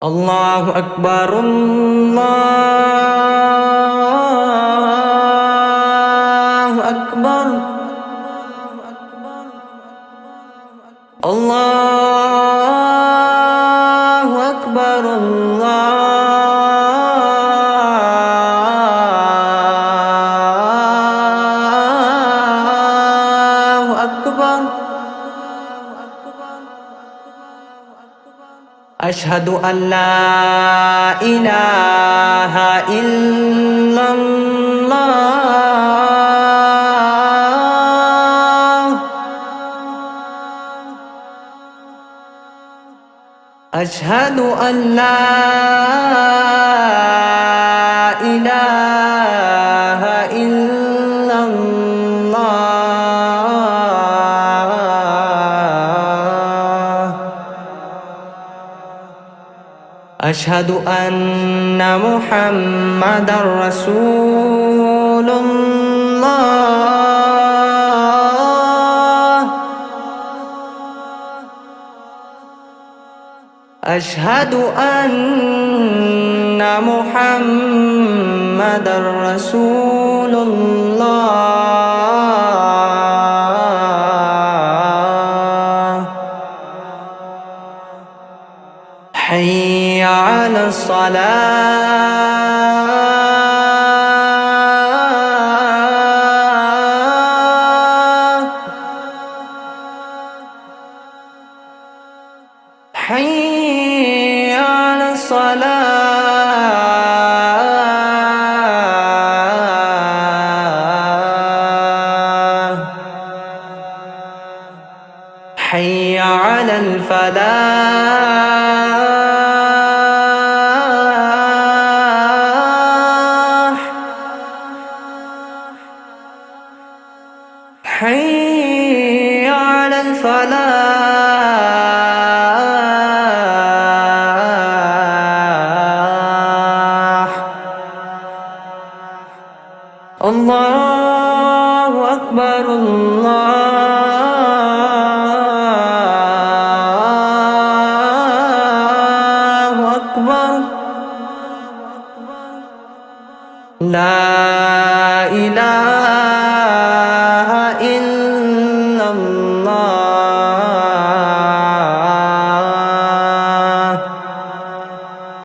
الله أكبر الله أكبر الله أكبر الله أكبر أشهد أن لا إله إلا الله أشهد أن لا إله إلا الله أشهد أن محمدا رسول الله أشهد أن محمدا رسول الله حي على الصلاة حي على الصلاة حي على الفلاح حي على الفلاح الله أكبر الله أكبر لا إله